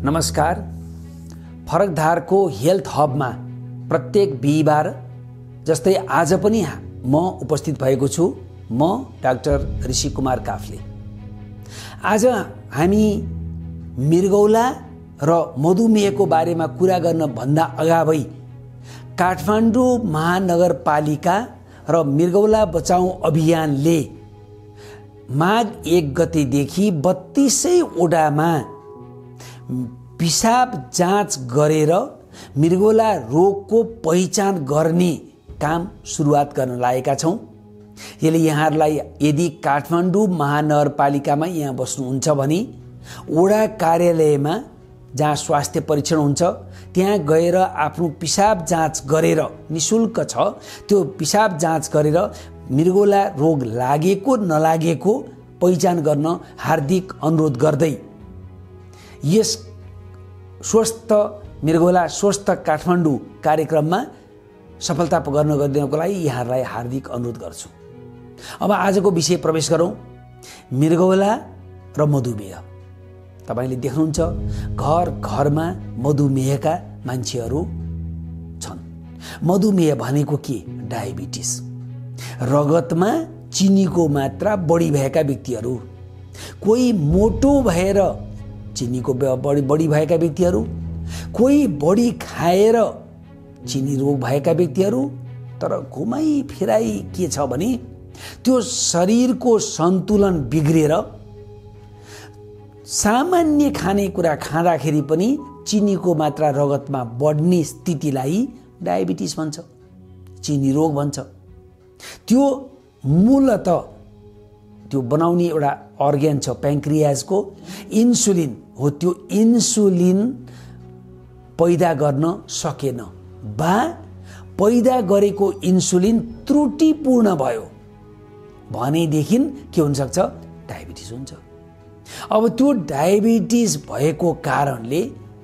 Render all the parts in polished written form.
नमस्कार। फरकधारको हेल्थ हबमा प्रत्येक बिहिबार जस्तै आज पनि म उपस्थित भएको छु। म डाक्टर ऋषि कुमार काफ्ले। आज हामी मृगौला र मधुमेहको बारेमा कुरा गर्न भन्दा अगावै काठमाडौँ महानगरपालिका र मृगौला बचाऊ अभियानले माघ 1 गतेदेखि 32 वटामा पिसाब जाँच गरेर मृगौला रोगको पहिचान गर्ने काम सुरुवात गर्न लागेका छौँ। यसले यहाँहरूलाई यदि काठमाडौँ महानगरपालिकामा यहाँ बस्नुहुन्छ भने वडा कार्यालयमा जहाँ स्वास्थ्य परीक्षण हुन्छ त्यहाँ गएर आफ्नो पिसाब जाँच गरेर निशुल्क छ, त्यो पिसाब जाँच गरेर मृगौला रोग लागेको नलागेको पहिचान गर्न हार्दिक अनुरोध गर्दै यस स्वस्थ मृगौला स्वस्थ काठमाडौँ कार्यक्रममा सफलता गर्न गरिदिनको लागि यहाँहरूलाई हार्दिक अनुरोध गर्छु। अब आजको विषय प्रवेश गरौँ। मृगौला र मधुमेह। तपाईले देख्नुहुन्छ घर घरमा मधुमेहका मान्छेहरू छन्। मधुमेह भनेको के? डायबिटिस। रगतमा चिनीको मात्रा बढी भएका व्यक्तिहरू, कोही मोटो भएर चिनीको बढी भएका व्यक्तिहरू, कोही बढी खाएर चिनी रोग भएका व्यक्तिहरू। तर घुमाई फिराई के छ भने त्यो शरीरको सन्तुलन बिग्रेर सामान्य खानेकुरा खाँदाखेरि पनि चिनीको मात्रा रगतमा बढ्ने स्थितिलाई डायबिटिस भन्छ, चिनी रोग भन्छ। त्यो मूलत त्यो बनाउने एउटा अर्ग्यान छ प्याङ्क्रियाजको, इन्सुलिन हो। त्यो इन्सुलिन पैदा गर्न सकेन वा पैदा गरेको इन्सुलिन त्रुटिपूर्ण भयो भनेदेखि के हुन सक्छ? डायबिटिस हुन्छ। अब त्यो डायबिटिस भएको कारणले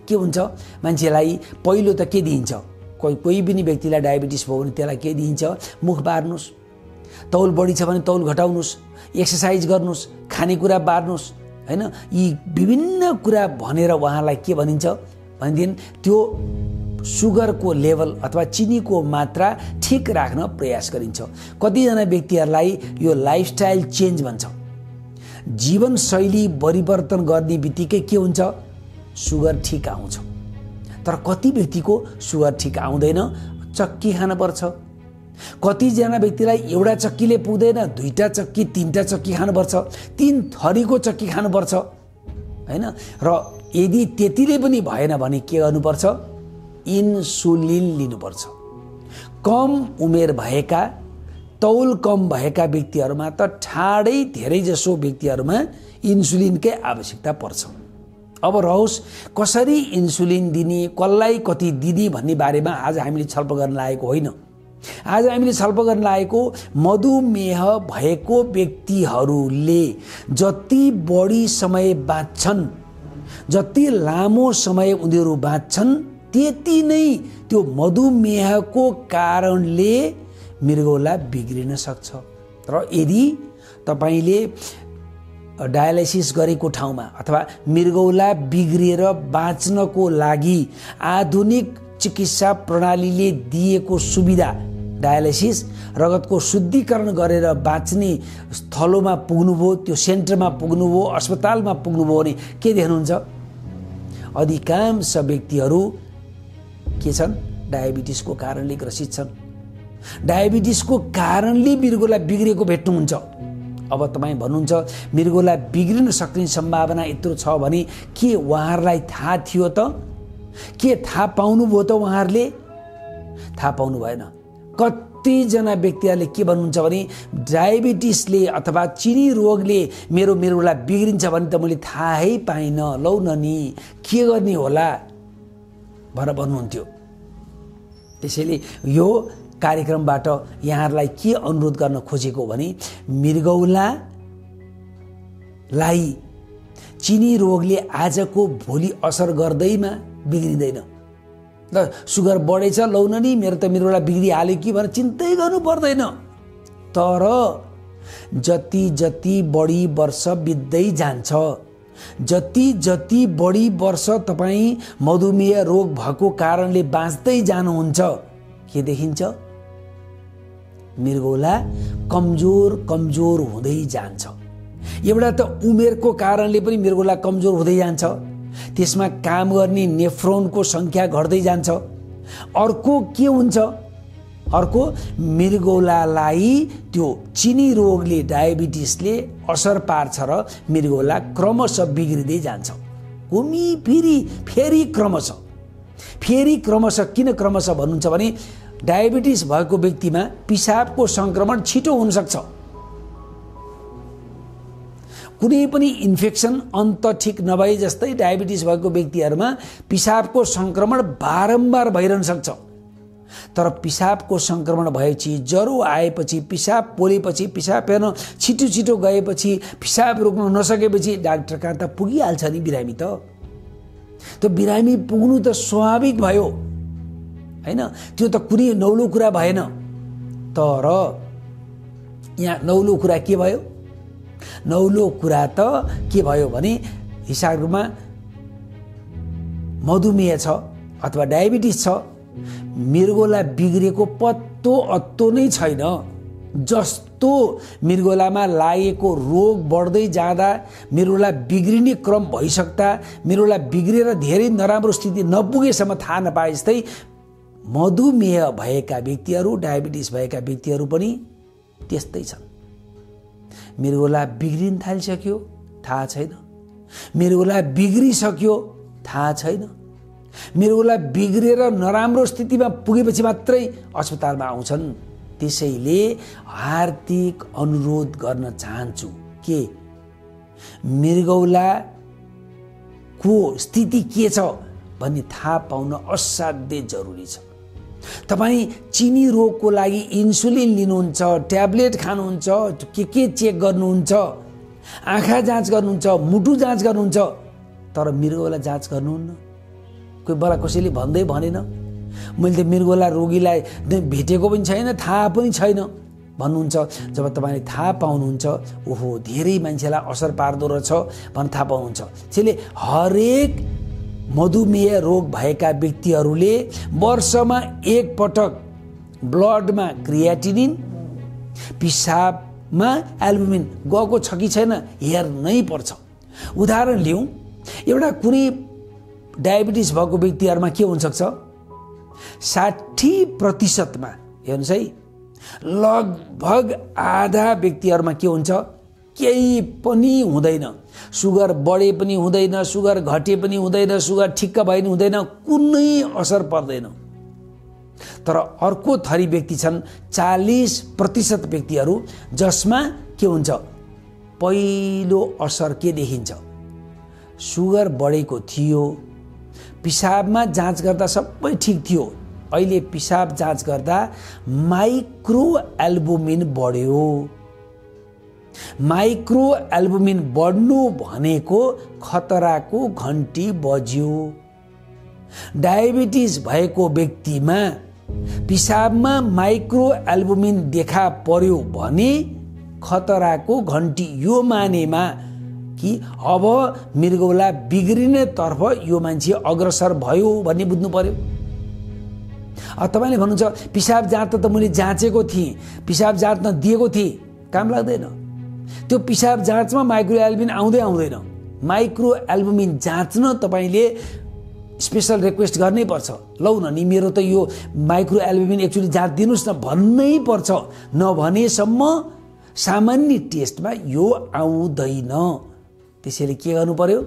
के हुन्छ? मान्छेलाई पहिलो त के दिइन्छ? कोही पनि व्यक्तिलाई डायबिटिस भयो भने त्यसलाई के दिइन्छ? मुख बार्नुस्, तौल बढी छ भने तौल घटाउनुस्, एक्सर्साइज गर्नुस्, खानेकुरा बार्नुस्, हैन? यी विभिन्न कुरा भनेर उहाँलाई के भनिन्छ भनेदेखि त्यो सुगरको लेभल अथवा चिनीको मात्रा ठिक राख्न प्रयास गरिन्छ। कतिजना व्यक्तिहरूलाई यो लाइफस्टाइल चेन्ज भन्छ। जीवनशैली परिवर्तन गर्ने बित्तिकै के हुन्छ? सुगर ठिक आउँछ। तर कति व्यक्तिको सुगर ठिक आउँदैन, चक्की खानुपर्छ। कतिजना व्यक्तिलाई एउटा चक्कीले पुग्दैन, 2टा चक्की 3टा चक्की खानुपर्छ, 3 थरीको चक्की खानुपर्छ, हैन? र यदि त्यतिले पनि भएन भने के गर्नुपर्छ? इन्सुलिन लिनुपर्छ। कम उमेर भएका, तौल कम भएका व्यक्तिहरूमा त ठाडै धेरै जसो व्यक्तिहरूमा इन्सुलिनकै आवश्यकता पर्छ। अब रहोस् कसरी इन्सुलिन दिने, कसलाई कति दिने भन्ने बारेमा आज हामीले छलफल गर्न लागेको होइन। आज हामीले छलफल गर्न लागेको मधुमेह भएको व्यक्तिहरूले जति बढी समय बाँच्छन्, जति लामो समय उनीहरू बाँच्छन्, त्यति नै त्यो मधुमेहको कारणले मृगौला बिग्रिन सक्छ। र यदि तपाईले डायलाइसिस गरेको ठाउँमा अथवा मृगौला बिग्रिएर बाँच्नको लागि आधुनिक चिकित्सा प्रणालीले दिएको सुविधा डायलाइसिस, रगतको शुद्धिकरण गरेर बाँच्ने स्थलोमा पुग्नुभयो, त्यो सेन्टरमा पुग्नुभयो, अस्पतालमा पुग्नुभयो भने के देख्नुहुन्छ? अधिकांश व्यक्तिहरू के छन्? डायबिटिसको कारणले ग्रसित छन्। डायबिटिसको कारणले मृगौला बिग्रेको भेट्नुहुन्छ। अब तपाईँ भन्नुहुन्छ मृगौला बिग्रिन सक्ने सम्भावना यत्रो छ भने के उहाँहरूलाई थाहा थियो त? के थाहा पाउनुभयो त? उहाँहरूले थाहा पाउनु भएन। कतिजना व्यक्तिहरूले के भन्नुहुन्छ भने डायबिटिसले अथवा चिनी रोगले मेरो मृगौला बिग्रिन्छ भने त मैले थाहै पाइनँ, लौ न नि के गर्ने होला भनेर भन्नुहुन्थ्यो। त्यसैले यो कार्यक्रमबाट यहाँहरूलाई के अनुरोध गर्न खोजेको भने मृगौलालाई चिनी रोगले आजको भोलि असर गर्दैमा बिग्रिँदैन। ल सुगर बढेछ, लौ न नि मेरो त मृगौला बिग्रिहाल्यो कि भनेर चिन्तै गर्नु पर्दैन। तर जति जति बढी वर्ष बित्दै जान्छ जति जति बढी वर्ष तपाईँ मधुमेह रोग भएको कारणले बाँच्दै जानुहुन्छ के देखिन्छ? मृगौला कमजोर कमजोर हुँदै जान्छ। एउटा त उमेरको कारणले पनि मृगौला कमजोर हुँदै जान्छ, त्यसमा काम गर्ने नेफ्रोनको संख्या घट्दै जान्छ। अर्को के हुन्छ? अर्को मृगौलालाई त्यो चिनी रोगले डायबिटिसले असर पार्छ र मृगौला क्रमशः बिग्रिँदै जान्छ। घुमी फेरि क्रमशः किन क्रमशः भन्नुहुन्छ भने डायबिटिस भएको व्यक्तिमा पिसाबको संक्रमण छिटो हुन सक्छ। कुनै पनि इन्फेक्सन अन्त ठिक नभए जस्तै डायबिटिस भएको व्यक्तिहरूमा पिसाबको संक्रमण बारम्बार भइरहन सक्छ। तर पिसाबको संक्रमण भएपछि, ज्वरो आएपछि, पिसाब पोलेपछि, पिसाब फेर्न छिटो गएपछि, पिसाब रोक्न नसकेपछि डाक्टर कहाँ त पुगिहाल्छ नि बिरामी त। त्यो बिरामी पुग्नु त स्वाभाविक भयो हैन, त्यो त कुनै नौलो कुरा भएन। तर यहाँ नौलो कुरा के भयो? नौलो कुरा त के भयो भने हिसाबमा मधुमेह छ अथवा डायबिटिस छ, मृगौला बिग्रेको पत्तो अत्तो नै छैन। जस्तो मृगौलामा लागेको रोग बढ्दै जाँदा मृगौला बिग्रिने क्रम भइसक्दा मृगौला बिग्रेर धेरै नराम्रो स्थिति नपुगेसम्म थाहा नपाए जस्तै मधुमेह भएका व्यक्तिहरू, डायबिटिस भएका व्यक्तिहरू पनि त्यस्तै छन्। मृगौला बिग्रिन थालिसक्यो थाहा छैन, मृगौला बिग्रिसक्यो थाहा छैन, मृगौला बिग्रेर नराम्रो स्थितिमा पुगेपछि मात्रै अस्पतालमा आउँछन्। त्यसैले हार्दिक अनुरोध गर्न चाहन्छु के मृगौलाको स्थिति के छ भन्ने थाहा पाउन असाध्यै जरुरी छ। तपाईँ चिनी रोगको लागि इन्सुलिन लिनुहुन्छ, ट्याब्लेट खानुहुन्छ, के चेक गर्नुहुन्छ, आँखा जाँच गर्नुहुन्छ, मुटु जाँच गर्नुहुन्छ, तर मृगौला जाँच गर्नुहुन्न। कोही बेला कसैले भन्दै भनेन मैले त मृगौला रोगीलाई भेटेको पनि छैन, थाहा पनि छैन भन्नुहुन्छ। जब तपाईँले थाहा पाउनुहुन्छ ओहो धेरै मान्छेलाई असर पार्दो रहेछ भनेर थाहा पाउनुहुन्छ। त्यसैले हरेक मधुमेह रोग भएका व्यक्तिहरूले वर्षमा एक पटक ब्लडमा क्रियाटिनिन, पिसाबमा एल्बुमिन गएको छ कि छैन हेर्नै पर्छ। उदाहरण लिउँ, एउटा कुनै डायबिटिस भएको व्यक्तिहरूमा के हुनसक्छ 60% हेर्नुहोस् है, लगभग आधा व्यक्तिहरूमा के हुन्छ केही पनि हुँदैन। सुगर बढे पनि हुँदैन, सुगर घटे पनि हुँदैन, सुगर ठिक्क भए पनि हुँदैन, कुनै असर पर्दैन। तर अर्को थरी व्यक्ति छन् 40% व्यक्तिहरू जसमा के हुन्छ पहिलो असर के देखिन्छ? सुगर बढेको थियो, पिसाबमा जाँच गर्दा सबै ठिक थियो, अहिले पिसाब जाँच गर्दा माइक्रो एल्बुमिन बढ्यो। माइक्रो एल्बुमिन बढ्नु भनेको खतराको घन्टी बज्यो। डायबिटिस भएको व्यक्तिमा पिसाबमा माइक्रो एल्बुमिन देखा पर्यो भने खतराको घन्टी, यो मानेमा कि अब मृगौला बिग्रिने तर्फ यो मान्छे अग्रसर भयो भन्ने बुझ्नु पर्यो। तपाईले भन्नुहुन्छ पिसाब जाँच त मैले जाँचेको थिएँ, पिसाब जाँच्न दिएको थिएँ, काम लाग्दैन। त्यो पिसाब जाँचमा माइक्रो एल्बुमिन आउँदैन। माइक्रो एल्बुमिन जाँच्न तपाईले स्पेशल रिक्वेस्ट गर्नै पर्छ। लौ न नि मेरो त यो माइक्रो एल्बुमिन एक्चुअली जाँच दिनुस् न भन्नै पर्छ, नभनेसम्म सामान्य टेस्टमा यो आउँदैन। त्यसैले के गर्नु पर्यो?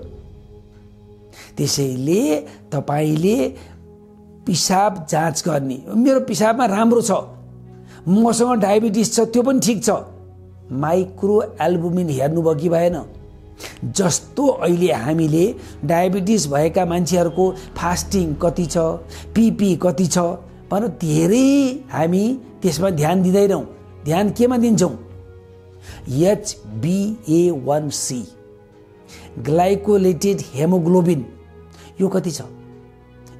त्यसैले तपाईले पिसाब जाँच गर्ने, मेरो पिसाबमा राम्रो छ, मसँग डायबिटिस छ त्यो पनि ठिक छ, माइक्रो एल्बुमिन हेर्नुभयो कि भएन? जस्तो अहिले हामीले डायबिटिस भएका मान्छेहरूको फास्टिङ कति छ, पिपी कति छ भनेर धेरै हामी त्यसमा ध्यान दिँदैनौँ। ध्यान केमा दिन्छौँ? HbA1c ग्लाइकोलेटेड हेमोग्लोबिन यो कति छ?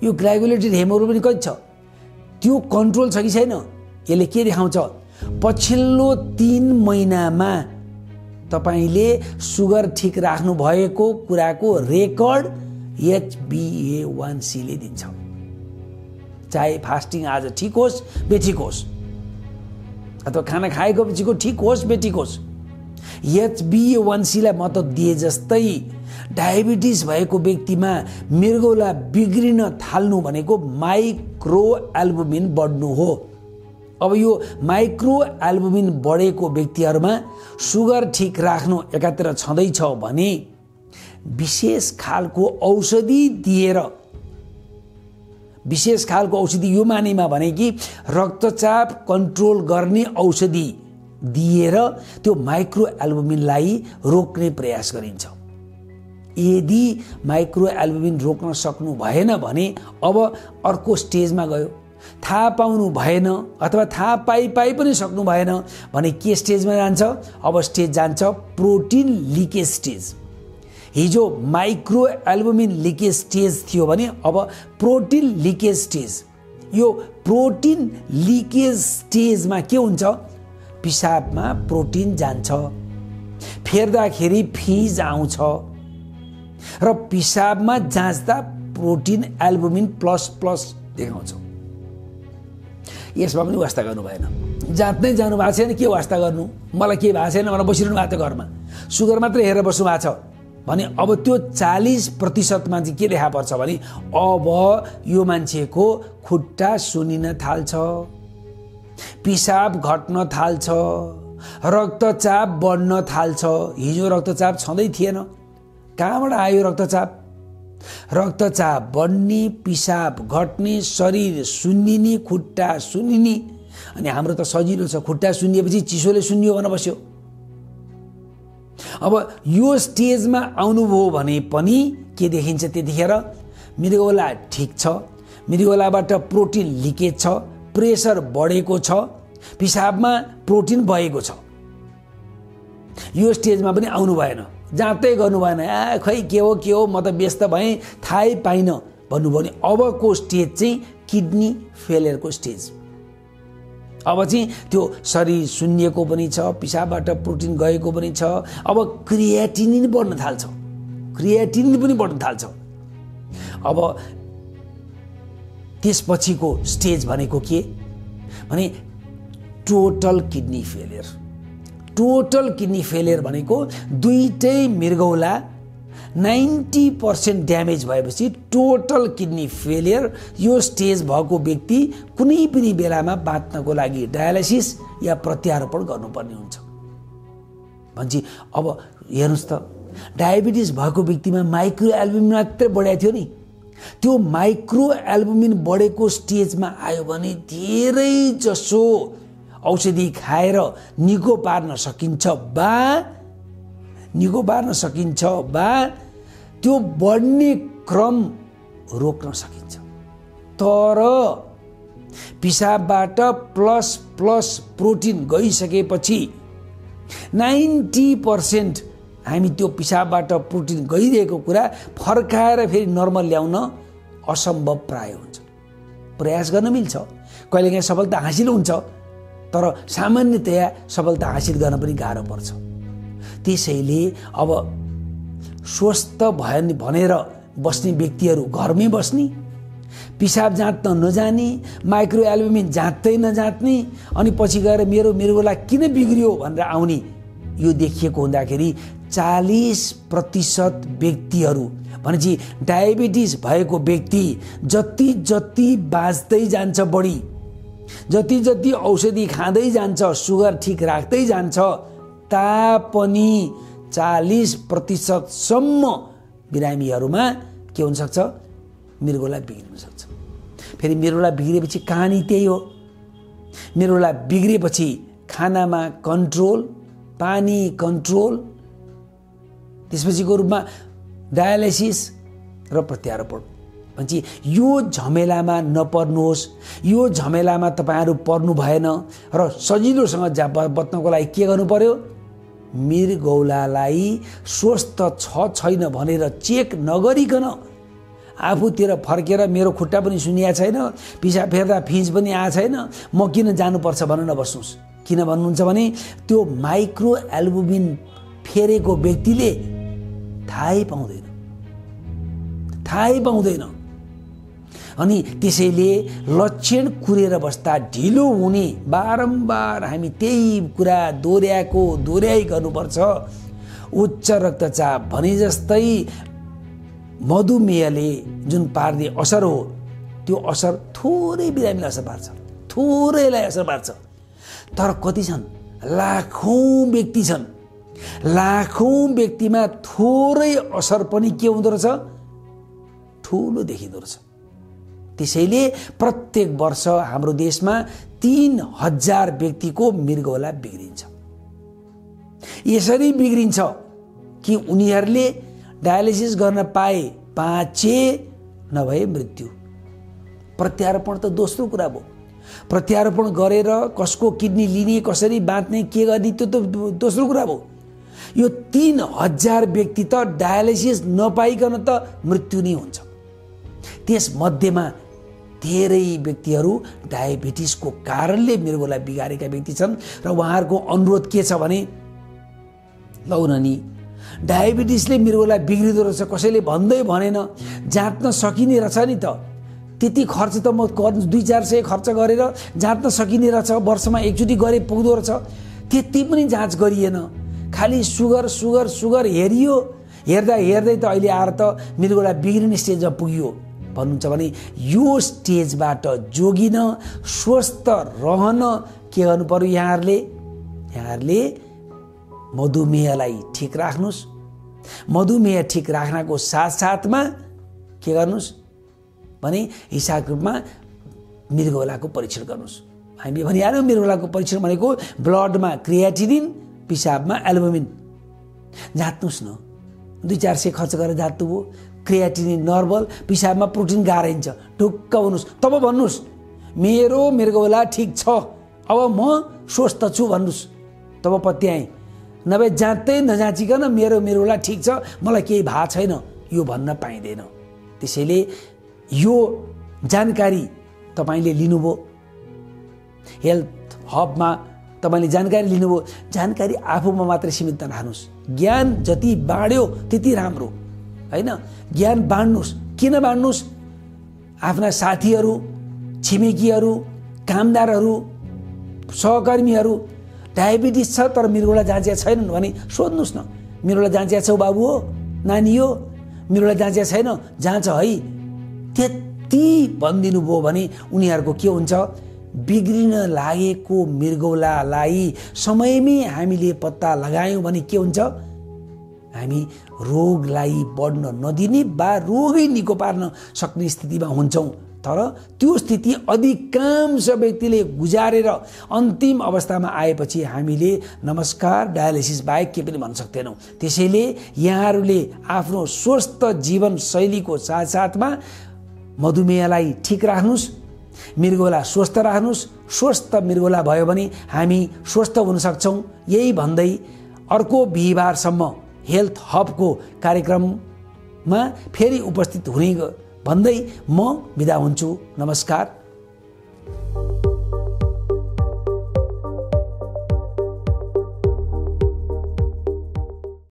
यो ग्लाइकोलेटेड हेमोग्लोबिन कति छ त्यो कन्ट्रोल छ कि छैन? यसले के देखाउँछ? पछिल्लो 3 महिनामा तपाईले सुगर ठिक राख्नु भएको कुराको रेकर्ड HbA1c ले दिन्छ। चाहे फास्टिङ आज ठिक होस् बेठिक होस्, अथवा खाना खाएको पछिको ठिक होस् बेठिक होस्, HbA1c लाई महत्त्व दिए जस्तै डायबिटिज भएको व्यक्तिमा मृगौला बिग्रिन थाल्नु भनेको माइक्रो एल्बुमिन बढ्नु हो। अब यो माइक्रो एल्बुमिन बढेको व्यक्तिहरूमा सुगर ठिक राख्नु एकातिर छँदैछ भने विशेष खालको औषधि दिएर, विशेष खालको औषधि यो मानेमा भने कि रक्तचाप कन्ट्रोल गर्ने औषधि दिएर त्यो माइक्रो एल्बुमिनलाई रोक्ने प्रयास गरिन्छ। यदि माइक्रो एल्बुमिन रोक्न सक्नु भएन भने अब अर्को स्टेजमा गयो। थाहा पाउनु भएन अथवा थाहा पाइ पनि सक्नु भएन भने के स्टेजमा जान्छ? अब स्टेज जान्छ प्रोटिन लिकेज स्टेज। हिजो माइक्रो एल्बुमिन लिकेज स्टेज थियो भने अब प्रोटिन लिकेज स्टेज। यो प्रोटिन लिकेज स्टेजमा के हुन्छ? पिसाबमा प्रोटिन जान्छ, फेर्दाखेरि फिज आउँछ र पिसाबमा जाँच्दा प्रोटिन एल्बुमिन प्लस देखाउँछ। यसमा पनि वास्ता गर्नु भएन, जाँच्दै जानु भएको छैन, के वास्ता गर्नु? मलाई के भएको छैन भनेर बसिरहनु भएको थियो घरमा, सुगर मात्रै हेरेर बस्नु भएको छ भने अब त्यो 40% मान्छे के देखा पर्छ भने अब यो मान्छेको खुट्टा सुनिन थाल्छ, पिसाब घट्न थाल्छ, रक्तचाप बढ्न थाल्छ। हिजो रक्तचाप छँदै थिएन, कहाँबाट आयो रक्तचाप? रक्तचाप बढ्ने, पिसाब घट्ने, शरीर सुन्निने, खुट्टा सुन्निने। अनि हाम्रो त सजिलो छ, खुट्टा सुन्निएपछि चिसोले सुन्नियो भनेर बस्यो। अब यो स्टेजमा आउनुभयो भने पनि के देखिन्छ? त्यतिखेर मृगौला ठिक छ, मृगौलाबाट प्रोटिन लिकेज छ, प्रेसर बढेको छ, पिसाबमा प्रोटिन बढेको छ। यो स्टेजमा पनि आउनु भएन, जाँच्दै गर्नु भएन, खै के हो म त व्यस्त भएँ थाहै पाइन भन्नुभयो भने अबको स्टेज चाहिँ किडनी फेलियरको स्टेज। अब चाहिँ त्यो शरीर सुन्निएको पनि छ, पिसाबबाट प्रोटिन गएको पनि छ। अब क्रियाटिनिन बढ्न थाल्छ, क्रियाटिनिन पनि बढ्न थाल्छ। अब त्यसपछिको स्टेज भनेको के भने total kidney failure. Total kidney failure भनेको दुईटै मृगौला 90% ड्यामेज भएपछि टोटल किडनी फेलियर। यो स्टेज भएको व्यक्ति कुनै पनि बेलामा बाँच्नको लागि डायलाइसिस या प्रत्यारोपण गर्नुपर्ने हुन्छ भन्छ। अब हेर्नुस् त, डायबिटिज भएको व्यक्तिमा माइक्रो एल्बुमिन मात्रै बढेको थियो नि, त्यो माइक्रो एल्बुमिन बढेको स्टेजमा आयो भने धेरै जसो औषधि खाएर निको पार्न सकिन्छ वा त्यो बढ्ने क्रम रोक्न सकिन्छ। तर पिसाबबाट प्लस प्रोटिन गइसकेपछि 90% हामी त्यो पिसाबबाट प्रोटिन गइरहेको कुरा फर्काएर फेरि नर्मल ल्याउन असम्भव प्राय हुन्छ। प्रयास गर्न मिल्छ, कहिलेकाहीँ सफलता हासिल हुन्छ, तर सामान्यतया सफलता हासिल गर्न पनि गाह्रो पर्छ। त्यसैले अब स्वस्थ भयो भनेर बस्ने व्यक्तिहरू घरमै बस्ने, पिसाब जाँच्न नजाने, माइक्रो एल्बुमिन जाँच्दै नजाँच्ने, अनि पछि गएर मेरो मृगौला किन बिग्रियो भनेर आउने, यो देखिएको हुँदाखेरि 40% व्यक्तिहरू भनेपछि डायबिटिज भएको व्यक्ति जति बाँच्दै जान्छ बढी, जति औषधि खाँदै जान्छ, सुगर ठिक राख्दै जान्छ, तापनि 40% सम्म बिरामीहरूमा के हुन सक्छ? मृगौला बिग्रिन सक्छ। फेरि मृगौला बिग्रेपछि कहानी त्यही हो। मृगौला बिग्रेपछि खानामा कन्ट्रोल, पानी कन्ट्रोल, त्यसपछिको रूपमा डायलाइसिस र प्रत्यारोपण। भन्छ यो झमेलामा नपर्नुहोस्। यो झमेलामा तपाईहरु पर्नु भएन र सजिलोसँग बच्नको लागि के गर्नु पर्यो? मृगौलालाई स्वस्थ छ छैन भनेर चेक नगरिकन आफूतिर फर्केर मेरो खुट्टा पनि सुनिया छैन, पिसाब फेर्दा फिज पनि आएको छैन, म किन जानुपर्छ भन्न नबस्नुस्। किन भन्नुहुन्छ भने त्यो माइक्रो एल्बुमिन फेरेको व्यक्तिले थाहै पाउँदैन। अनि त्यसैले लक्षण कुरेर बस्दा ढिलो हुने, बारम्बार हामी त्यही कुरा दोहोऱ्याइ गर्नुपर्छ। उच्च रक्तचाप भने जस्तै मधुमेहले जुन पार्ने असर हो, त्यो असर थोरै बिरामीलाई असर पार्छ, थोरैलाई असर पार्छ। तर कति छन्? लाखौं व्यक्ति छन्। लाखौं व्यक्तिमा थोरै असर पनि के हुँदो रहेछ? ठुलो देखिँदो रहेछ। त्यसैले प्रत्येक वर्ष हाम्रो देशमा 3000 व्यक्तिको मृगौला बिग्रिन्छ। यसरी बिग्रिन्छ कि उनीहरूले डायलिसिस गर्न पाए बाँचे, नभए मृत्यु। प्रत्यारोपण त दोस्रो कुरा भयो। प्रत्यारोपण गरेर कसको किडनी लिने, कसरी बाँच्ने, के गर्ने, त्यो त दोस्रो कुरा भयो। यो 3000 व्यक्ति त डायलिसिस नपाइकन त मृत्यु नै हुन्छ। त्यस मध्येमा धेरै व्यक्तिहरू डायबिटिसको कारणले मृगौला बिगारेका व्यक्ति छन्। र उहाँहरूको अनुरोध के छ भने, लौ न नि, डायबिटिसले मृगौला बिग्रिँदो रहेछ, कसैले भन्दै भनेन, जाँच्न सकिने रहेछ नि त। त्यति खर्च त म 200-400 खर्च गरेर जाँच्न सकिने रहेछ, वर्षमा एकचोटि गरे पुग्दो रहेछ। त्यति पनि जाँच गरिएन, खालि सुगर हेरियो। हेर्दै त अहिले आएर त मृगौला बिग्रिने स्टेजमा पुग्यो भन्नुहुन्छ भने, यो स्टेजबाट जोगिन, स्वस्थ रहन के गर्नु पर्यो? यहाँहरूले मधुमेहलाई ठिक राख्नुहोस्। मधुमेह ठिक राख्नको साथसाथमा के गर्नुहोस् भने, हिसाब रूपमा मृगौलाको परीक्षण गर्नुहोस्। हामीले भनिहाल्यौँ, मृगौलाको परीक्षण भनेको ब्लडमा क्रियाटिनिन, पिसाबमा एल्बुमिन जाँच्नुहोस् न। 200-400 खर्च गरेर जाँच्नु भयो, क्रियाटिनिन नर्मल, पिसाबमा प्रोटिन गाह्रिन्छ, ढुक्क हुनुहोस्। तब भन्नुहोस् मेरो मृगौला ठिक छ, अब म स्वस्थ छु भन्नुहोस्। तब पत्याएँ। नभए जाँच्दै नजाँचिकन मेरो मृगौला ठिक छ, मलाई केही भएको छैन, यो भन्न पाइँदैन। त्यसैले यो जानकारी तपाईँले लिनुभयो, हेल्थ हबमा तपाईँले जानकारी लिनुभयो। जानकारी आफूमा मात्रै सीमित नराख्नुहोस्। ज्ञान जति बाँड्यो त्यति राम्रो होइन। ज्ञान बाँड्नुहोस्। किन बाँड्नुहोस्? आफ्ना साथीहरू, छिमेकीहरू, कामदारहरू, सहकर्मीहरू डायबिटिस छ तर मृगौला जाँचिया छैनन् भने सोध्नुहोस् न, मृगौला जाँचिया छौ बाबु हो, नानी हो, मृगौला जाँचिया छैन, जाँच है, त्यति भनिदिनु भयो भने उनीहरूको के हुन्छ? बिग्रिन लागेको मृगौलालाई समयमै हामीले पत्ता लगायौँ भने के हुन्छ? हामी रोगलाई बढ्न नदिने वा रोगै निको पार्न सक्ने स्थितिमा हुन्छौँ। तर त्यो स्थिति अधिकांश व्यक्तिले गुजारेर अन्तिम अवस्थामा आएपछि हामीले नमस्कार, डायलिसिस बाहेक के पनि भन्न सक्दैनौँ। त्यसैले यहाँहरूले आफ्नो स्वस्थ जीवनशैलीको साथसाथमा मधुमेहलाई ठिक राख्नुहोस्, मृगौला स्वस्थ राख्नुहोस्। स्वस्थ मृगौला भयो भने हामी स्वस्थ हुन सक्छौँ। यही भन्दै अर्को बिहिबारसम्म हेल्थ हबको कार्यक्रममा फेरि उपस्थित हुने भन्दै म बिदा हुन्छु। नमस्कार।